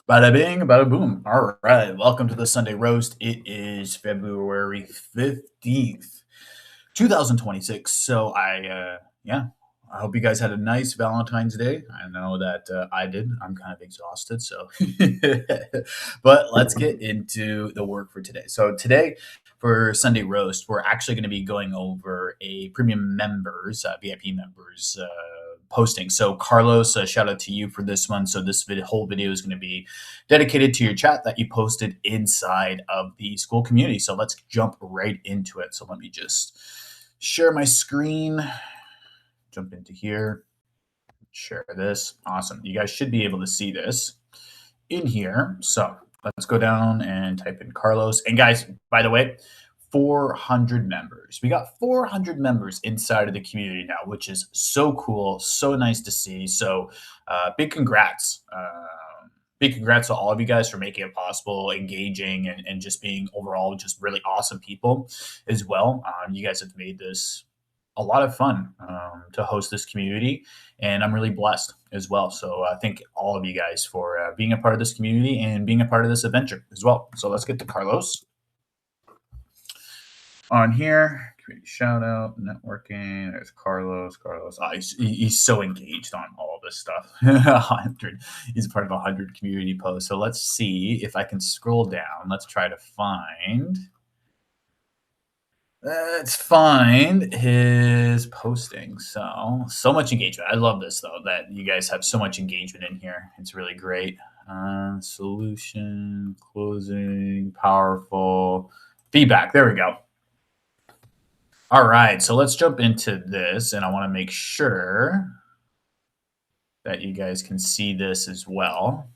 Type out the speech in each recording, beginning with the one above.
Bada bing, bada boom. All right. Welcome to the Sunday Roast. It is February 15th, 2026. Yeah, I hope you guys had a nice Valentine's Day. I know that I did. I'm kind of exhausted. But let's get into the work for today. So, today for Sunday Roast, we're actually going to be going over a premium members, VIP members, posting. So, Carlos, shout out to you for this one. So, this whole video is going to be dedicated to your chat that you posted inside of the school community. So, let's jump right into it. So, let me just share my screen, jump into here, share this. Awesome. You guys should be able to see this in here. So let's go down and type in Carlos. And guys, by the way, 400 members. We got 400 members inside of the community now, which is so cool, so nice to see. So big congrats. Big congrats to all of you guys for making it possible, engaging, and just being overall just really awesome people as well. You guys have made this a lot of fun to host this community, and I'm really blessed as well. So thank all of you guys for being a part of this community and being a part of this adventure as well. So let's get to Carlos on here. Community shout out, networking. There's Carlos. Carlos, he's so engaged on all this stuff. 100. He's part of 100 community posts. So let's see if I can scroll down. Let's try to find. Let's find his posting. So much engagement. I love this though, that you guys have so much engagement in here. It's really great. Solution, closing, powerful, feedback. There we go. All right, so let's jump into this, and I want to make sure that you guys can see this as well.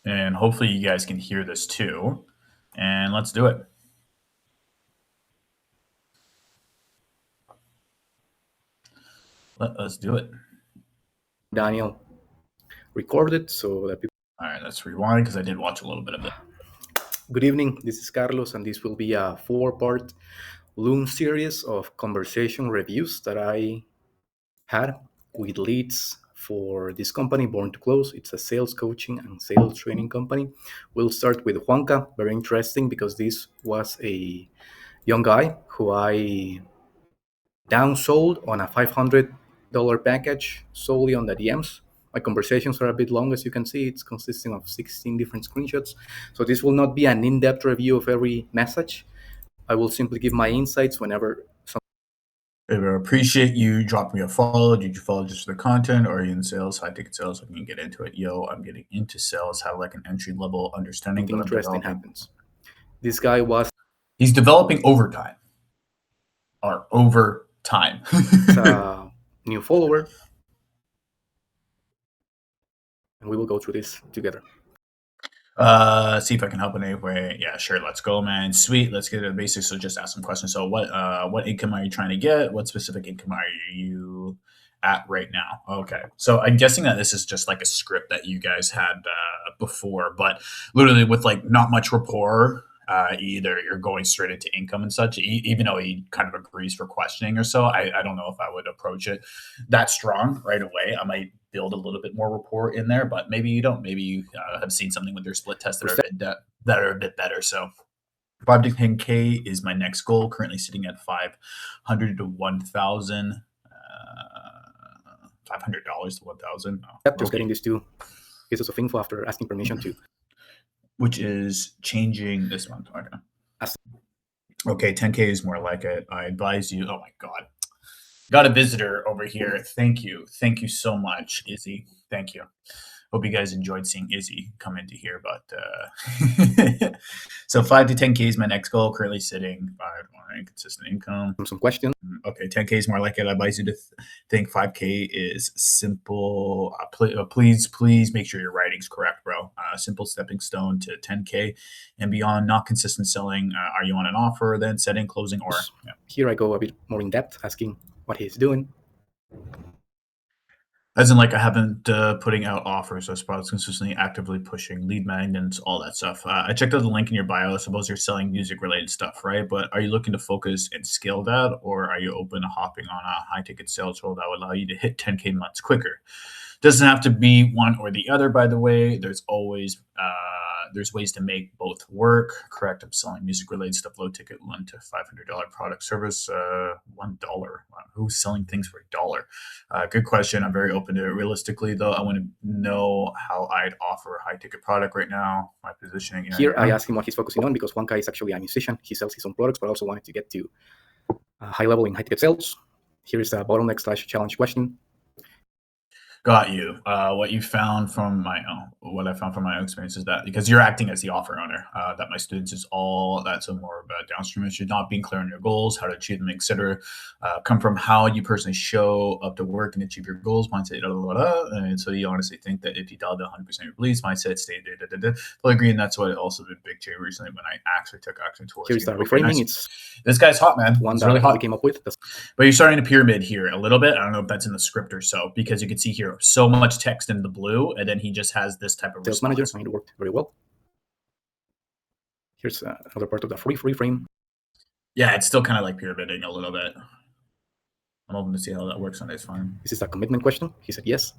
And hopefully you guys can hear this too. And let's do it. Let us do it. Daniel recorded so that people. All right, let's rewind because I did watch a little bit of it. Good evening, this is Carlos, and this will be a 4-part Loom series of conversation reviews that I had with leads for this company, Born to Close. It's a sales coaching and sales training company. We'll start with Juanca. Very interesting because this was a young guy who I downsold on a $500 package solely on the DMs. My conversations are a bit long, as you can see. It's consisting of 16 different screenshots. So this will not be an in-depth review of every message. I will simply give my insights whenever. I appreciate you dropping me a follow. Did you follow just for the content, or are you in sales, high ticket sales? I can get into it. Yo, I'm getting into sales. Have like an entry level understanding. Something interesting happens. This guy was. He's developing overtime. Or over time. New follower. And we will go through this together. See if I can help in any way. Yeah, sure. Let's go, man. Sweet. Let's get to the basics. So just ask some questions. So what income are you trying to get? What specific income are you at right now? Okay. So I'm guessing that this is just like a script that you guys had before, but literally with like not much rapport. Either you're going straight into income and such, even though he kind of agrees for questioning or so. I don't know if I would approach it that strong right away. I might build a little bit more rapport in there, but maybe you don't. Maybe you have seen something with their split tests that are a bit better. So 5 to 10K is my next goal. Currently sitting at 500 to 1,000. $500 to 1,000. Just getting these 2 pieces of info after asking permission to. Which is changing this month. Okay, 10K is more like it. I advise you. Oh my God. Got a visitor over here. Thank you. Thank you so much, Izzy. Thank you. Hope you guys enjoyed seeing Izzy come into here. But so 5 to 10K is my next goal. Currently sitting 5 consistent income. Some questions. Okay, 10K is more like it. I advise you to think 5K is simple. Please make sure your writing's correct, bro. Simple stepping stone to 10K and beyond. Not consistent selling. Are you on an offer? Then setting, closing, or yeah. Here I go a bit more in depth, asking what he's doing. As in, like, I haven't putting out offers. I suppose consistently, actively pushing lead magnets, all that stuff. I checked out the link in your bio. I suppose you're selling music-related stuff, right? But are you looking to focus and scale that, or are you open to hopping on a high-ticket sales role that would allow you to hit 10K months quicker? Doesn't have to be one or the other, by the way. There's always there's ways to make both work. Correct. I'm selling music related stuff, low ticket, $1 to $500 product service, $1. Wow, who's selling things for $1? Good question. I'm very open to it. Realistically, though, I want to know how I'd offer a high ticket product right now. My positioning. Here, I asked him what he's focusing on because one guy is actually a musician. He sells his own products, but also wanted to get to a high level in high ticket sales. Here is a bottleneck/challenge question. Got you. What I found from my own experience is that because you're acting as the offer owner, that my students is all that's a more about downstream issue, not being clear on your goals, how to achieve them, etc. Come from how you personally show up to work and achieve your goals, mindset, and so you honestly think that if you dialed 100% your beliefs, mindset, state, fully agree, and that's what also been big change recently when I actually took action towards. Here's the reframing. It's this guy's hot, man. One it's that really hot. we came up with. But you're starting a pyramid here a little bit. I don't know if that's in the script or so, because you can see here so much text in the blue, and then he just has this type of sales manager, and it worked very well. Here's another part of the free frame. Yeah, it's still kind of like pyramiding a little bit. I'm hoping to see how that works on this fine. This is a commitment question. He said yes.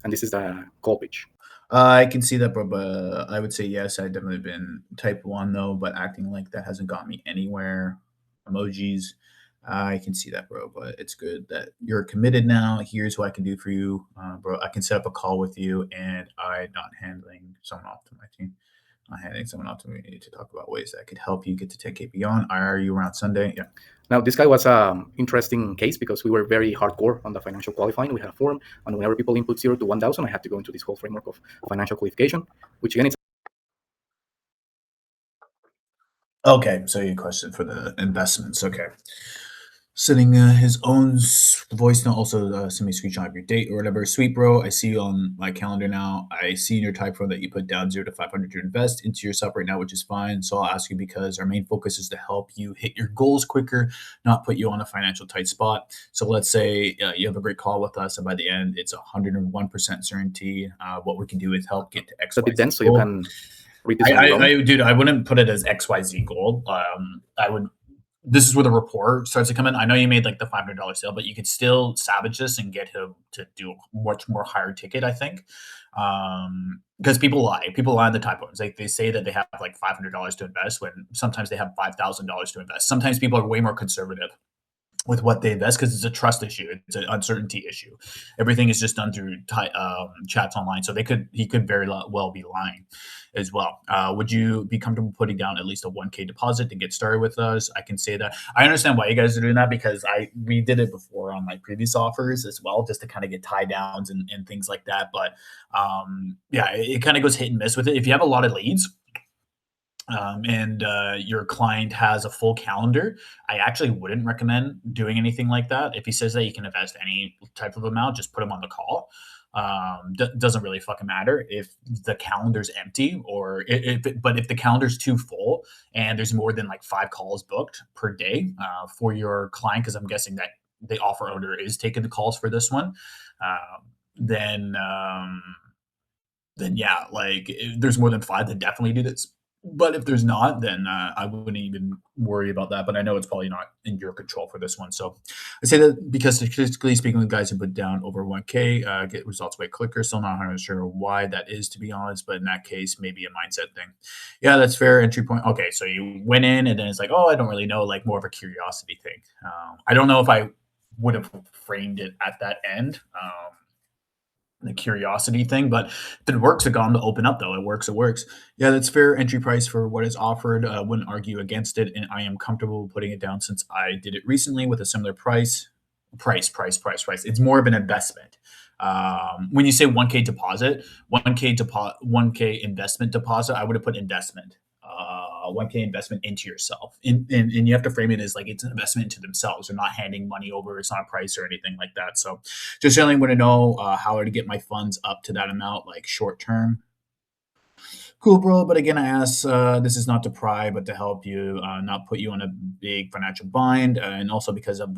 And this is the call pitch. I can see that, but I would say yes. I've definitely been type 1, though, but acting like that hasn't got me anywhere. Emojis. I can see that, bro, but it's good that you're committed now. Here's what I can do for you, bro. I can set up a call with you, and I'm not handling someone off to my team. I'm handing someone off to me to talk about ways that could help you get to 10K beyond. Are you around Sunday? Yeah. Now, this guy was an interesting case because we were very hardcore on the financial qualifying. We had a form, and whenever people input 0 to 1,000, I had to go into this whole framework of financial qualification, which again, it's okay. So your question for the investments. Okay. Sending his own voice note. Also, send me a screenshot of your date or whatever. Sweet, bro. I see you on my calendar now. I see in your type form that you put down 0 to 500 to invest into yourself right now, which is fine. So I'll ask you because our main focus is to help you hit your goals quicker, not put you on a financial tight spot. So let's say you have a great call with us, and by the end, it's 101% certainty. What we can do is help get to X, a bit dense, so you can read this. Dude, I wouldn't put it as XYZ goal. I would. This is where the rapport starts to come in. I know you made like the $500 sale, but you could still savage this and get him to do a much more higher ticket, I think. Because people lie. People lie on the type ones. Like they say that they have like $500 to invest when sometimes they have $5,000 to invest. Sometimes people are way more conservative with what they invest because it's a trust issue. It's an uncertainty issue. Everything is just done through chats online. So he could very well be lying as well. Would you be comfortable putting down at least a 1K deposit to get started with us? I can say that. I understand why you guys are doing that because we did it before on my previous offers as well, just to kind of get tie downs and things like that. But yeah, it kind of goes hit and miss with it. If you have a lot of leads, and your client has a full calendar, I actually wouldn't recommend doing anything like that. If he says that you can invest any type of amount, just put him on the call. Doesn't really fucking matter if the calendar's empty or but if the calendar's too full and there's more than like 5 calls booked per day for your client, because I'm guessing that the offer owner is taking the calls for this one, then yeah, like if there's more than 5, then definitely do this. But if there's not, then I wouldn't even worry about that. But I know it's probably not in your control for this one. So I say that because statistically speaking, the guys who put down over 1K get results way quicker. Still not 100% sure why that is, to be honest. But in that case, maybe a mindset thing. Yeah, that's fair entry point. Okay, so you went in and then it's like, oh, I don't really know, like more of a curiosity thing. I don't know if I would have framed it at that end. The curiosity thing, but if it works, it got them to open up though. It works. Yeah, that's fair entry price for what is offered. Wouldn't argue against it, and I am comfortable putting it down since I did it recently with a similar price. It's more of an investment. When you say 1K deposit, 1K investment deposit, I would have put investment. 1K investment into yourself, and you have to frame it as like it's an investment into themselves. They're not handing money over. It's not a price or anything like that. So just generally want to know how to get my funds up to that amount, like short term. Cool, bro. But again, I ask, this is not to pry, but to help you, not put you in a big financial bind. And also because of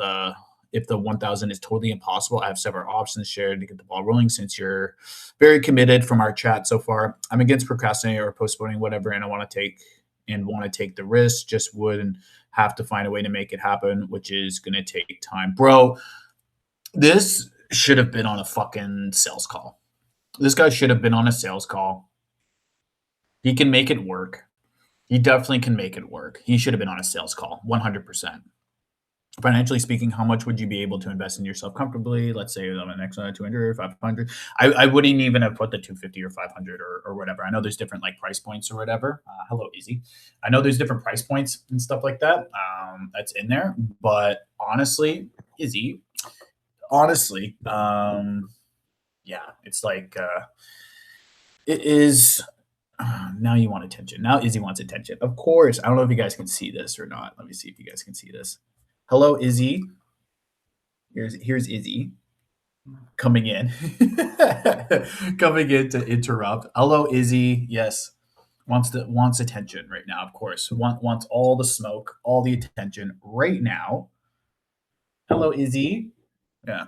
if the 1,000 is totally impossible, I have several options shared to get the ball rolling since you're very committed from our chat so far. I'm against procrastinating or postponing whatever, and I want to take the risk, just wouldn't have to find a way to make it happen, which is going to take time. Bro, this should have been on a fucking sales call. This guy should have been on a sales call. He can make it work. He definitely can make it work. He should have been on a sales call, 100%. Financially speaking, how much would you be able to invest in yourself comfortably? Let's say on an next 200, 500. I wouldn't even have put the 250 or 500 or whatever. I know there's different like price points or whatever. Hello, Easy. I know there's different price points and stuff like that. That's in there. But honestly, Izzy, honestly, yeah, it's like it is. Now you want attention. Now Izzy wants attention. Of course. I don't know if you guys can see this or not. Let me see if you guys can see this. Hello, Izzy. Here's Izzy coming in, coming in to interrupt. Hello, Izzy. Yes, wants attention right now. Of course, wants all the smoke, all the attention right now. Hello, Izzy. Yeah.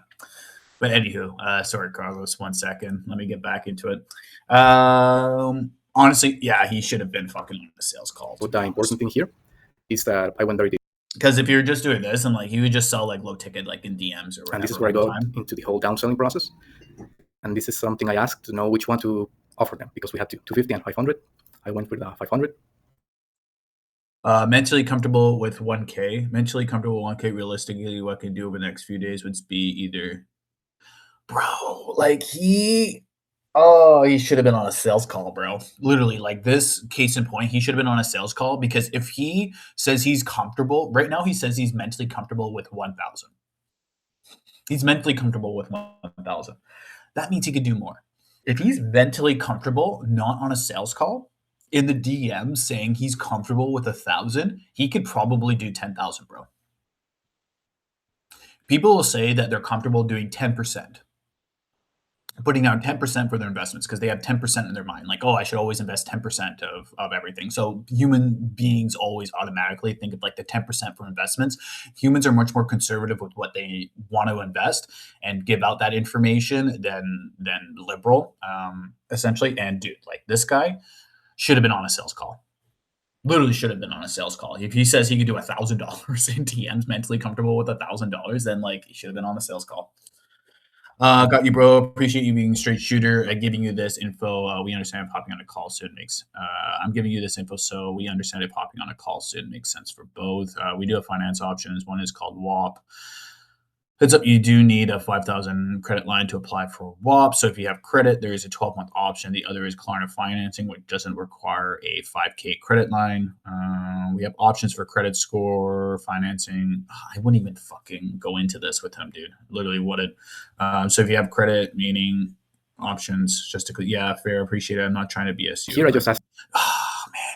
But anywho, sorry, Carlos. 1 second. Let me get back into it. Honestly, yeah, he should have been fucking on the sales call. But the important thing here is that I went very deep. Because if you're just doing this and like you would just sell like low ticket like in DMs or whatever. And this is where I go into the whole downselling process. And this is something I asked to know which one to offer them, because we had 250 and 500. I went with 500. Mentally comfortable with 1K. Mentally comfortable with 1K. Realistically, what I can do over the next few days would be either, bro. Like he should have been on a sales call, bro. Literally, like this case in point, he should have been on a sales call because if he says he's comfortable right now, he says he's mentally comfortable with 1,000. He's mentally comfortable with 1,000. That means he could do more. If he's mentally comfortable, not on a sales call, in the DM saying he's comfortable with 1,000, he could probably do 10,000, bro. People will say that they're comfortable doing 10%, putting down 10% for their investments because they have 10% in their mind. Like, oh, I should always invest 10% of everything. So human beings always automatically think of like the 10% for investments. Humans are much more conservative with what they want to invest and give out that information than liberal, essentially. And dude, like this guy should have been on a sales call. Literally should have been on a sales call. If he says he could do $1,000 in DMs, mentally comfortable with $1,000, then like he should have been on a sales call. Got you, bro. Appreciate you being a straight shooter. Giving you this info. We understand popping on a call soon makes. I'm giving you this info so we understand it. Popping on a call soon makes sense for both. We do have finance options. One is called WAP. Heads up, you do need a 5,000 credit line to apply for WAP. So if you have credit, there is a 12-month option. The other is Klarna financing, which doesn't require a 5K credit line. We have options for credit score financing. I wouldn't even fucking go into this with him, dude. Literally wouldn't. So if you have credit, meaning options, just to yeah, fair, appreciate it. I'm not trying to BS you. Here I just asked man,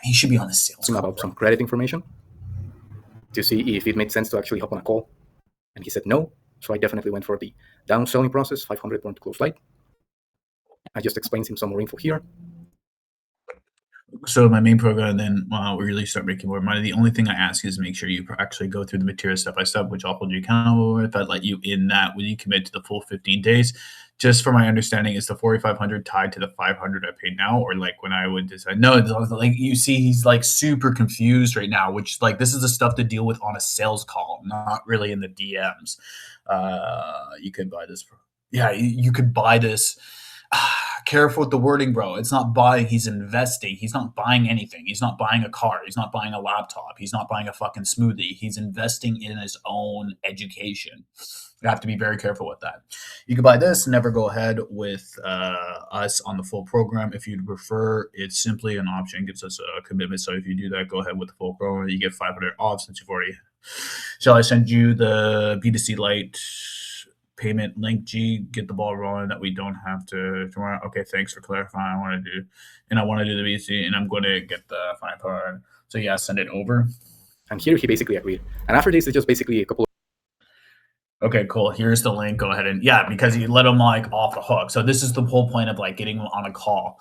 he should be on the sales call, about some credit information to see if it made sense to actually hop on a call. And he said no. So I definitely went for the down selling process, 500 point close light. I just explained him some more info here. So my main program, then we really start making more money. The only thing I ask is make sure you actually go through the material step by step, which I'll hold you accountable with. I'd let you in that when you commit to the full 15 days. Just for my understanding, is the 4,500 tied to the 500 I paid now, or like when I would decide? No, like you see, he's like super confused right now. Which like this is the stuff to deal with on a sales call, not really in the DMs. You could buy this. Yeah, you could buy this. Careful with the wording, bro. It's not buying. He's investing. He's not buying anything. He's not buying a car. He's not buying a laptop. He's not buying a fucking smoothie. He's investing in his own education. You have to be very careful with that. You can buy this. Never go ahead with us on the full program. If you'd prefer, it's simply an option. It gives us a commitment. So if you do that, go ahead with the full program. You get 500 off since you've already. Shall I send you the B2C Lite payment link? G, get the ball rolling that we don't have to tomorrow. Okay, thanks for clarifying. I want to do the BC, and I'm going to get the fine part. So yeah, send it over. And here he basically agreed. And after this, it's just basically a couple. Okay, cool. Here's the link. Go ahead and because you let him like off the hook. So this is the whole point of like getting on a call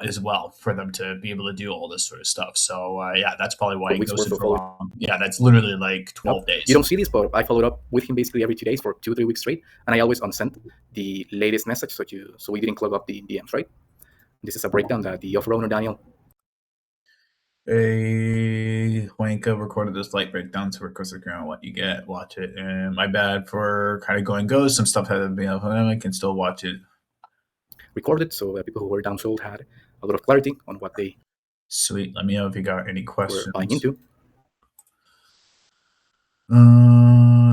as well for them to be able to do all this sort of stuff. So that's probably why he goes for long. Yeah, that's literally like 12 days. You don't see this, but I followed up with him basically every 2 days for 2-3 weeks straight, and I always unsent the latest message so we didn't clog up the DMs, right? This is a breakdown that the offer owner Daniel. A Wanka recorded this light breakdown to request the ground what you get. Watch it. And my bad for kind of going ghost. Some stuff had been up. I can still watch it. Recorded, so people who were downsold had a lot of clarity on what they Sweet. Let me know if you got any were buying questions. into.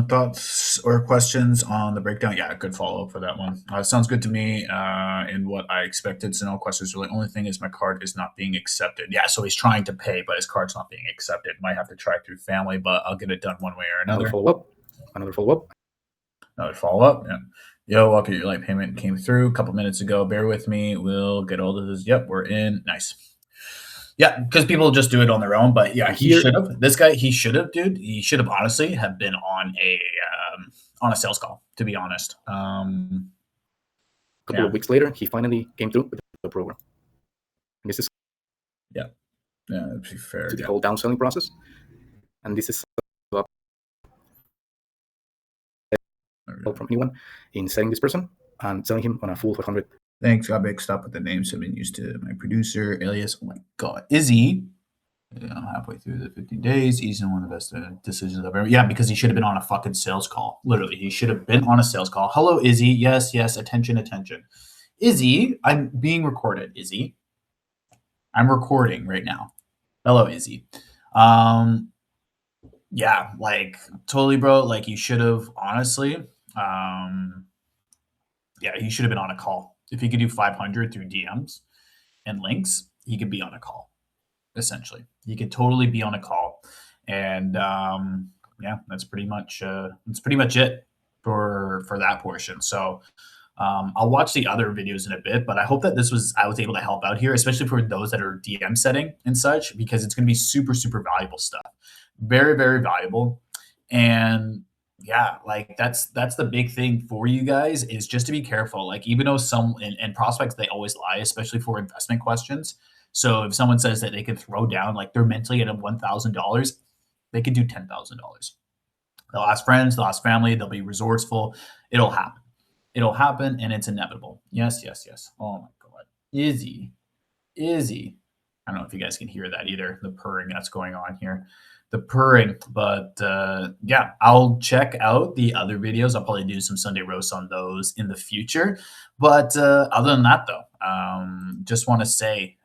Thoughts or questions on the breakdown? Yeah, good follow up for that one. Sounds good to me. And what I expected. So no questions. Really, only thing is my card is not being accepted. Yeah, so he's trying to pay, but his card's not being accepted. Might have to try through family, but I'll get it done one way or another. Another follow up. Another follow up. Another follow up. Yeah. Yo, welcome. Your light payment came through a couple minutes ago. Bear with me. We'll get all of this. Yep, we're in. Nice. Yeah, because people just do it on their own. But yeah, he Here- should have. This guy, he should have, dude. He should have honestly have been on a sales call. To be honest, A couple of weeks later, he finally came through with the program. And this is yeah, to be fair, to the whole downselling process. And this is from anyone in selling this person and selling him on a full 500. Thanks, got mixed up with the names I've been used to. My producer, alias, oh my god, Izzy. Halfway through the 15 days, he's in one of the best decisions I've ever. Yeah, because he should have been on a fucking sales call. Literally, he should have been on a sales call. Hello, Izzy. Yes, yes. Attention, attention. Izzy, I'm being recorded. Izzy, I'm recording right now. Hello, Izzy. Yeah, like totally, bro. Like you should have honestly. Yeah, he should have been on a call. If he could do 500 through DMs and links, he could be on a call. Essentially, he could totally be on a call, and yeah, that's pretty much it for that portion. So I'll watch the other videos in a bit, but I hope that I was able to help out here, especially for those that are DM setting and such, because it's going to be super super valuable stuff, very very valuable, and yeah, like that's the big thing for you guys is just to be careful. Like even though some and prospects they always lie, especially for investment questions. So if someone says that they can throw down like they're mentally at $1,000, they could do $10,000. They'll ask friends, they'll ask family, they'll be resourceful. It'll happen. It'll happen, and it's inevitable. Yes, yes, yes. Oh my god, Izzy. I don't know if you guys can hear that either. The purring that's going on here, the purring. But yeah, I'll check out the other videos. I'll probably do some Sunday roasts on those in the future. But other than that, though, just want to say,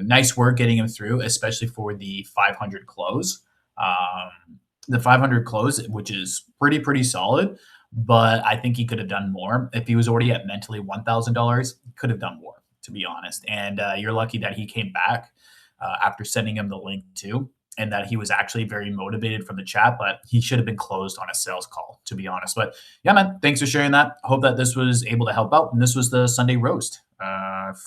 nice work getting him through, especially for the 500 close. The 500 close, which is pretty solid. But I think he could have done more if he was already at mentally $1,000. He could have done more, to be honest. And you're lucky that he came back after sending him the link too, and that he was actually very motivated from the chat. But he should have been closed on a sales call, to be honest. But yeah, man, thanks for sharing that. Hope that this was able to help out. And this was the Sunday roast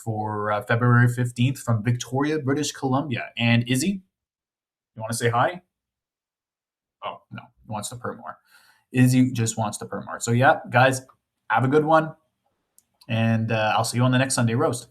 for February 15th from Victoria, British Columbia. And Izzy, you want to say hi? Oh no, he wants to purr more. Izzy just wants to purr more. So yeah, guys, have a good one, and I'll see you on the next Sunday roast.